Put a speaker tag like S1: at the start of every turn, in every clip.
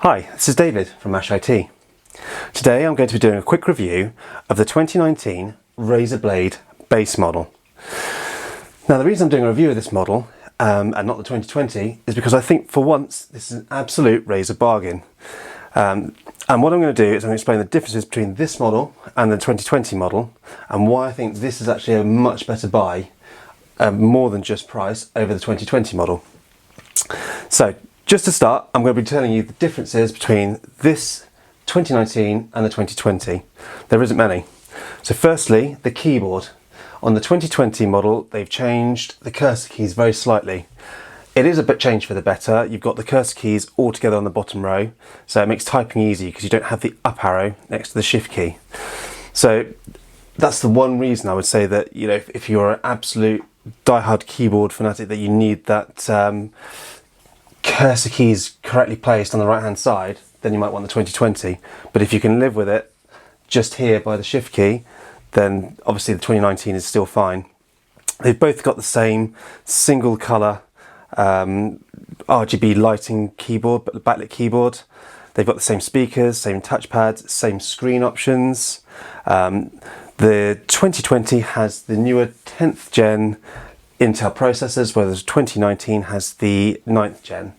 S1: Hi, this is David from Mash IT. Today I'm going to be doing a quick review of the 2019 Razer Blade base model. Now the reason I'm doing a review of this model and not the 2020 is because I think for once this is an absolute Razer bargain. And what I'm going to do is I'm going to explain the differences between this model and the 2020 model and why I think this is actually a much better buy, more than just price, over the 2020 model. So just to start, I'm going to be telling you the differences between this 2019 and the 2020. There isn't many. So firstly, the keyboard. On the 2020 model, they've changed the cursor keys very slightly. It is a bit changed for the better. You've got the cursor keys all together on the bottom row, so it makes typing easy because you don't have the up arrow next to the shift key. So that's the one reason I would say that, you know, if you're an absolute diehard keyboard fanatic, that you need that cursor keys correctly placed on the right hand side, then you might want the 2020. But if you can live with it just here by the shift key, then obviously the 2019 is still fine. They've both got the same single colour RGB lighting keyboard, but the backlit keyboard. They've got the same speakers, same touchpad, same screen options. The 2020 has the newer 10th gen Intel processors, whereas 2019 has the 9th gen.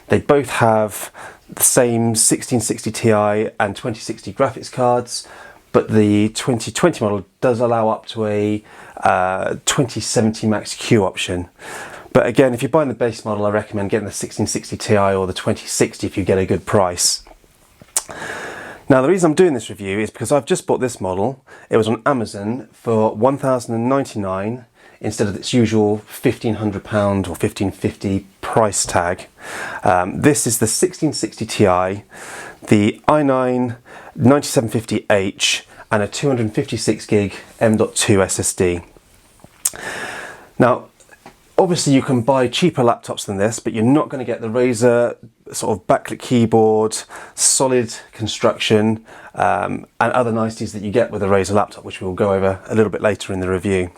S1: They both have the same 1660 Ti and 2060 graphics cards, but the 2020 model does allow up to a 2070 Max Q option. But again, if you're buying the base model, I recommend getting the 1660 Ti or the 2060 if you get a good price. Now the reason I'm doing this review is because I've just bought this model. It was on Amazon for $1,099 instead of its usual £1,500 or $1,550 price tag. This is the 1660 Ti, the i9 9750H and a 256 gig M.2 SSD. Now obviously you can buy cheaper laptops than this, but you're not going to get the Razer sort of backlit keyboard, solid construction, and other niceties that you get with a Razer laptop, which we'll go over a little bit later in the review.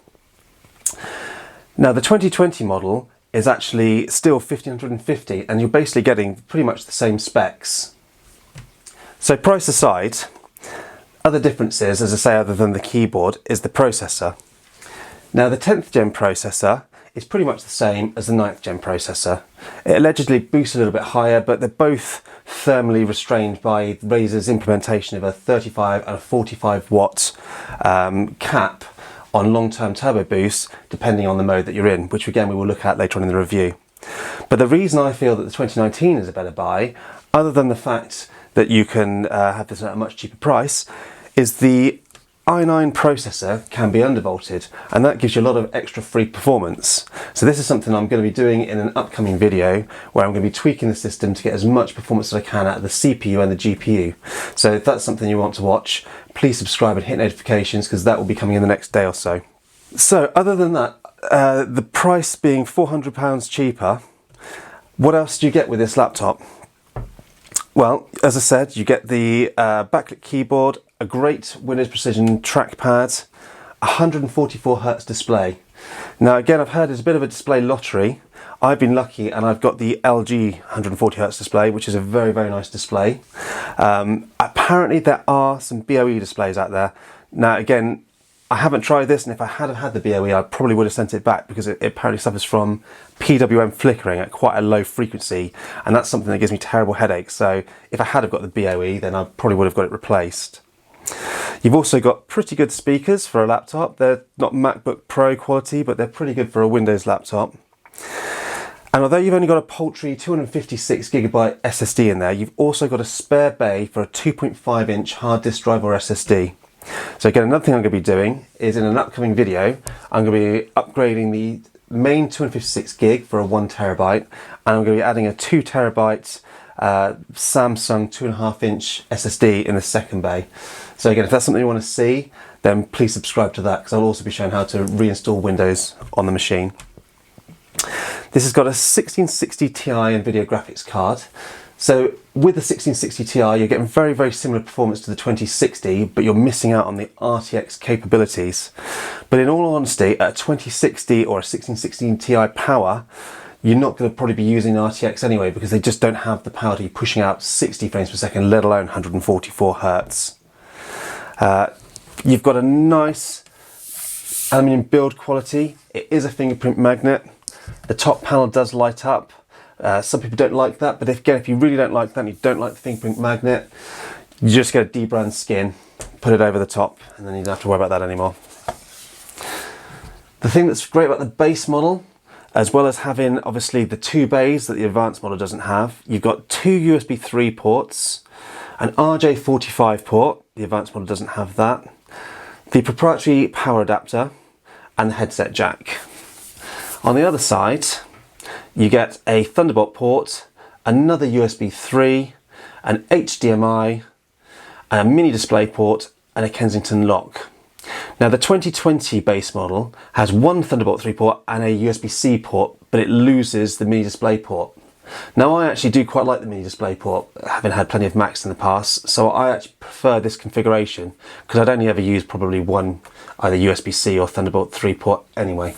S1: Now the 2020 model is actually still $1,550 and you're basically getting pretty much the same specs. So price aside, other differences, as I say, other than the keyboard, is the processor. Now the 10th gen processor is pretty much the same as the 9th gen processor. It allegedly boosts a little bit higher, but they're both thermally restrained by Razer's implementation of a 35 and a 45 watt cap on long-term turbo boosts, depending on the mode that you're in, which again we will look at later on in the review. But the reason I feel that the 2019 is a better buy, other than the fact that you can have this at a much cheaper price, is the i9 processor can be undervolted, and that gives you a lot of extra free performance. So this is something I'm going to be doing in an upcoming video where I'm going to be tweaking the system to get as much performance as I can out of the CPU and the GPU. So if that's something you want to watch, please subscribe and hit notifications, because that will be coming in the next day or so. So other than that, the price being £400 cheaper, what else do you get with this laptop? Well, as I said, you get the backlit keyboard, a great Windows Precision trackpad, 144Hz display. Now again, I've heard it's a bit of a display lottery. I've been lucky and I've got the LG 140Hz display, which is a very, very nice display. Apparently there are some BOE displays out there. Now again, I haven't tried this, and if I had had the BOE, I probably would have sent it back, because it apparently suffers from PWM flickering at quite a low frequency, and that's something that gives me terrible headaches. So if I had have got the BOE, then I probably would have got it replaced. You've also got pretty good speakers for a laptop. They're not MacBook Pro quality, but they're pretty good for a Windows laptop. And although you've only got a paltry 256 gigabyte SSD in there, you've also got a spare bay for a 2.5 inch hard disk drive or SSD. So again, another thing I'm going to be doing is, in an upcoming video, I'm going to be upgrading the main 256 gig for a 1 terabyte, and I'm going to be adding a 2 terabyte Samsung 2.5 inch SSD in the second bay. So again, if that's something you want to see, then please subscribe to that, because I'll also be showing how to reinstall Windows on the machine. This has got a 1660 Ti NVIDIA graphics card. So with the 1660 Ti, you're getting very, very similar performance to the 2060, but you're missing out on the RTX capabilities. But in all honesty, at a 2060 or a 1660 Ti power, you're not going to probably be using RTX anyway, because they just don't have the power to be pushing out 60 frames per second, let alone 144 Hertz. You've got a nice aluminium build quality. It is a fingerprint magnet. The top panel does light up. Some people don't like that, but if you really don't like that and you don't like the fingerprint magnet, you just get a D-brand skin, put it over the top, and then you don't have to worry about that anymore. The thing that's great about the base model, as well as having obviously the 2 bays that the advanced model doesn't have, you've got 2 USB 3 ports, an RJ45 port, the advanced model doesn't have that, the proprietary power adapter, and the headset jack. On the other side, you get a Thunderbolt port, another USB 3, an HDMI, a mini display port, and a Kensington lock. Now the 2020 base model has one Thunderbolt 3 port and a USB-C port, but it loses the mini display port. Now I actually do quite like the mini display port, having had plenty of Macs in the past, so I actually prefer this configuration because I'd only ever use probably one either USB-C or Thunderbolt 3 port anyway.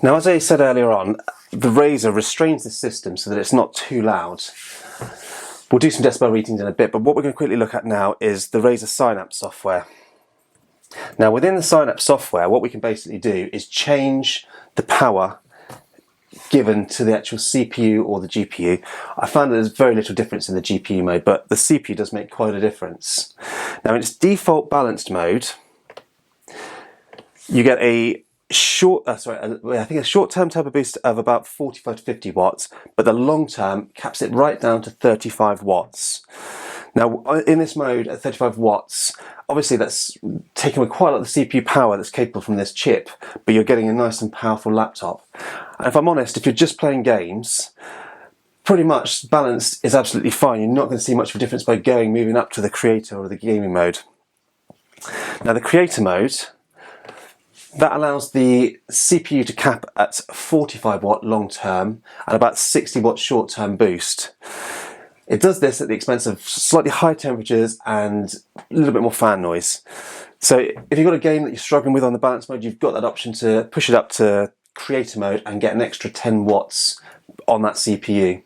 S1: Now, as I said earlier on, the Razer restrains the system so that it's not too loud. We'll do some decibel readings in a bit, but what we're going to quickly look at now is the Razer Synapse software. Now, within the Synapse software, what we can basically do is change the power given to the actual CPU or the GPU. I found that there's very little difference in the GPU mode, but the CPU does make quite a difference. Now, in its default balanced mode, you get a I think a short-term turbo boost of about 45 to 50 watts, but the long-term caps it right down to 35 watts. Now, in this mode at 35 watts, obviously that's taking away quite a lot of the CPU power that's capable from this chip, but you're getting a nice and powerful laptop. And if I'm honest, if you're just playing games, pretty much balanced is absolutely fine. You're not going to see much of a difference by moving up to the creator or the gaming mode. Now, the creator mode, that allows the CPU to cap at 45 watt long term and about 60 watt short term boost. It does this at the expense of slightly high temperatures and a little bit more fan noise. So if you've got a game that you're struggling with on the balance mode, you've got that option to push it up to creator mode and get an extra 10 watts on that CPU.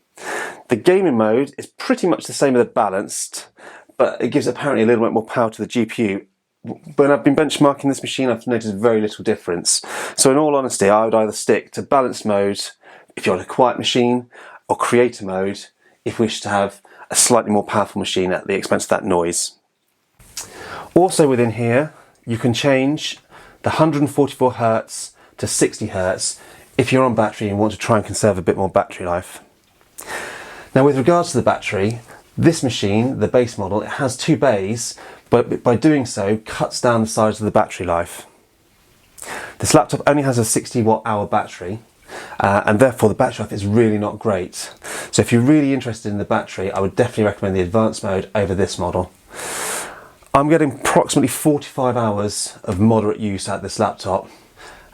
S1: The gaming mode is pretty much the same as the balanced, but it gives apparently a little bit more power to the GPU. When I've been benchmarking this machine, I've noticed very little difference. So in all honesty, I would either stick to balanced mode if you're on a quiet machine, or creator mode if you wish to have a slightly more powerful machine at the expense of that noise. Also within here, you can change the 144 Hz to 60 Hz if you're on battery and want to try and conserve a bit more battery life. Now, with regards to the battery, this machine, the base model, it has 2 bays, but by doing so cuts down the size of the battery life. This laptop only has a 60 watt hour battery, and therefore the battery life is really not great. So if you're really interested in the battery, I would definitely recommend the advanced mode over this model. I'm getting approximately 45 hours of moderate use at this laptop.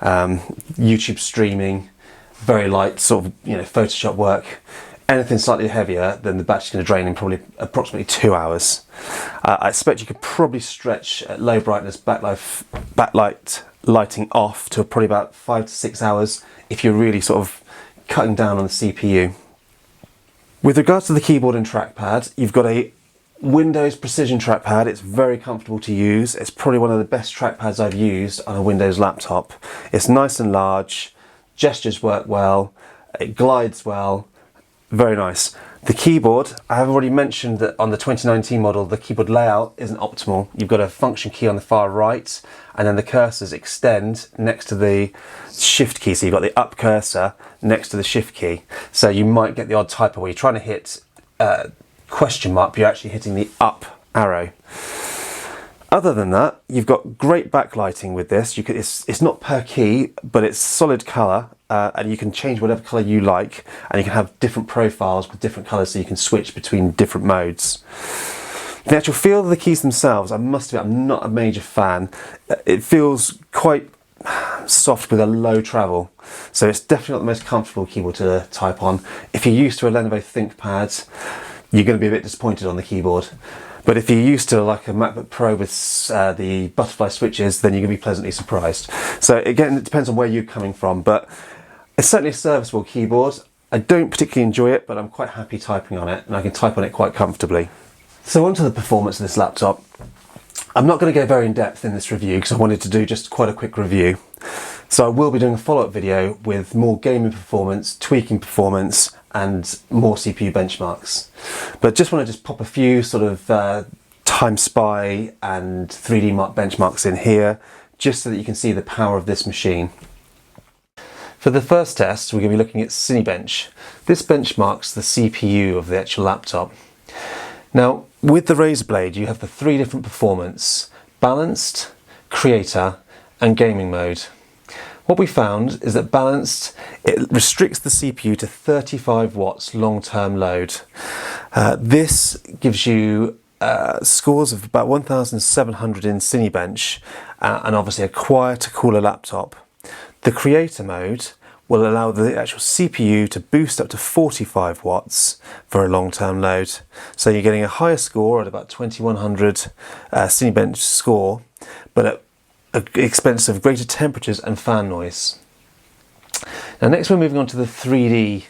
S1: YouTube streaming, very light sort of Photoshop work. Anything slightly heavier, then the battery's going to drain in probably approximately 2 hours. I expect you could probably stretch at low brightness backlight lighting off to probably about 5 to 6 hours if you're really sort of cutting down on the CPU. With regards to the keyboard and trackpad, you've got a Windows Precision trackpad. It's very comfortable to use. It's probably one of the best trackpads I've used on a Windows laptop. It's nice and large, gestures work well, it glides well. Very nice. The keyboard, I have already mentioned that on the 2019 model, the keyboard layout isn't optimal. You've got a function key on the far right, and then the cursors extend next to the shift key. So you've got the up cursor next to the shift key. So you might get the odd typo where you're trying to hit question mark, but you're actually hitting the up arrow. Other than that, you've got great backlighting with this. It's not per key, but it's solid colour, and you can change whatever colour you like, and you can have different profiles with different colours, so you can switch between different modes. The actual feel of the keys themselves, I must admit, I'm not a major fan. It feels quite soft with a low travel, so it's definitely not the most comfortable keyboard to type on. If you're used to a Lenovo ThinkPad, you're going to be a bit disappointed on the keyboard. But if you're used to like a MacBook Pro with the butterfly switches, then you're going to be pleasantly surprised. So again, it depends on where you're coming from, but it's certainly a serviceable keyboard. I don't particularly enjoy it, but I'm quite happy typing on it, and I can type on it quite comfortably. So onto the performance of this laptop. I'm not going to go very in depth in this review because I wanted to do just quite a quick review. So I will be doing a follow-up video with more gaming performance, tweaking performance, and more CPU benchmarks. But just want to pop a few sort of Time Spy and 3D Mark benchmarks in here, just so that you can see the power of this machine. For the first test, we're going to be looking at Cinebench. This benchmarks the CPU of the actual laptop. Now, with the Razer Blade, you have the three different performance: Balanced, Creator, and Gaming mode. What we found is that Balanced, it restricts the CPU to 35 watts long-term load. This gives you scores of about 1,700 in Cinebench, and obviously a quieter, cooler laptop. The Creator mode will allow the actual CPU to boost up to 45 watts for a long-term load. So you're getting a higher score at about 2100 Cinebench score, but at the expense of greater temperatures and fan noise. Now next we're moving on to the 3D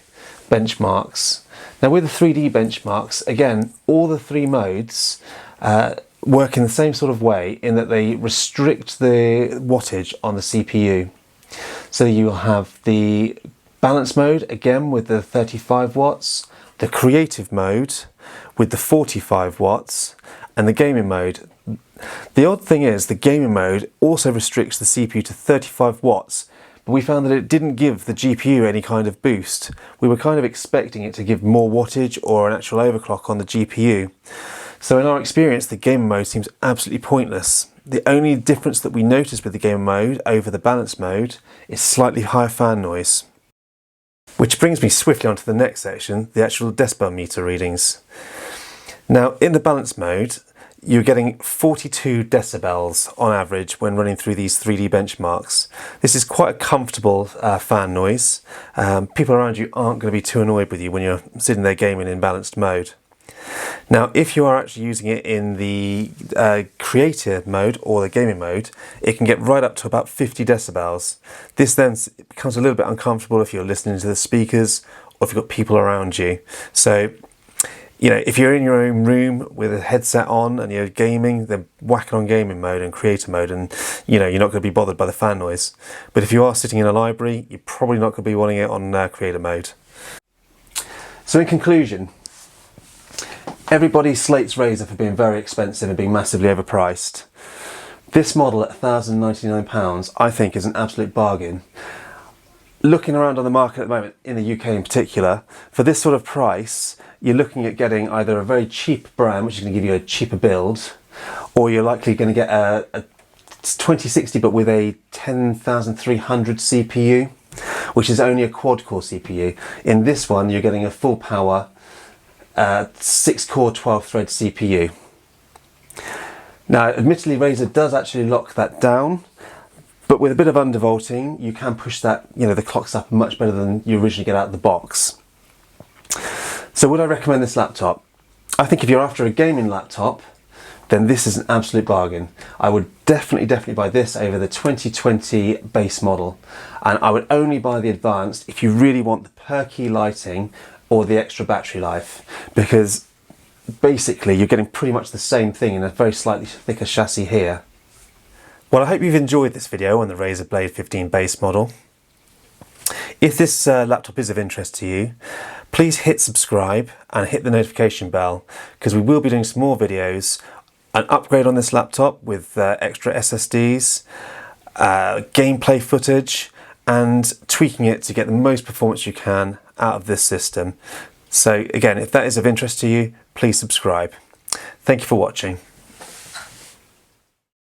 S1: benchmarks. Now with the 3D benchmarks, again, all the three modes work in the same sort of way in that they restrict the wattage on the CPU. So you'll have the balance mode, again with the 35 watts, the creative mode with the 45 watts, and the gaming mode. The odd thing is the gaming mode also restricts the CPU to 35 watts, but we found that it didn't give the GPU any kind of boost. We were kind of expecting it to give more wattage or an actual overclock on the GPU. So in our experience, the gaming mode seems absolutely pointless. The only difference that we noticed with the gaming mode over the balance mode is slightly higher fan noise. Which brings me swiftly on to the next section, the actual decibel meter readings. Now in the balance mode, you're getting 42 decibels on average when running through these 3D benchmarks. This is quite a comfortable fan noise. People around you aren't going to be too annoyed with you when you're sitting there gaming in balanced mode. Now, if you are actually using it in the creator mode or the gaming mode, it can get right up to about 50 decibels. This then becomes a little bit uncomfortable if you're listening to the speakers or if you've got people around you. So, you know, if you're in your own room with a headset on and you're gaming, then whack it on gaming mode and creator mode, and you know, you're not going to be bothered by the fan noise. But if you are sitting in a library, you're probably not going to be wanting it on creator mode. So in conclusion, everybody slates Razer for being very expensive and being massively overpriced. This model at £1,099 I think is an absolute bargain. Looking around on the market at the moment, in the UK in particular, for this sort of price, you're looking at getting either a very cheap brand, which is going to give you a cheaper build, or you're likely going to get a 2060 but with a 10,300 CPU, which is only a quad-core CPU. In this one, you're getting a full power 6-core 12-thread CPU. Now, admittedly, Razer does actually lock that down, but with a bit of undervolting, you can push that, you know, the clocks up much better than you originally get out of the box. So would I recommend this laptop? I think if you're after a gaming laptop, then this is an absolute bargain. I would definitely buy this over the 2020 base model. And I would only buy the advanced if you really want the perky lighting or the extra battery life, because basically you're getting pretty much the same thing in a very slightly thicker chassis here. Well, I hope you've enjoyed this video on the Razer Blade 15 base model. If this laptop is of interest to you, please hit subscribe and hit the notification bell, because we will be doing some more videos, an upgrade on this laptop with extra SSDs, gameplay footage, and tweaking it to get the most performance you can out of this system. So again, if that is of interest to you, please subscribe. Thank you for watching.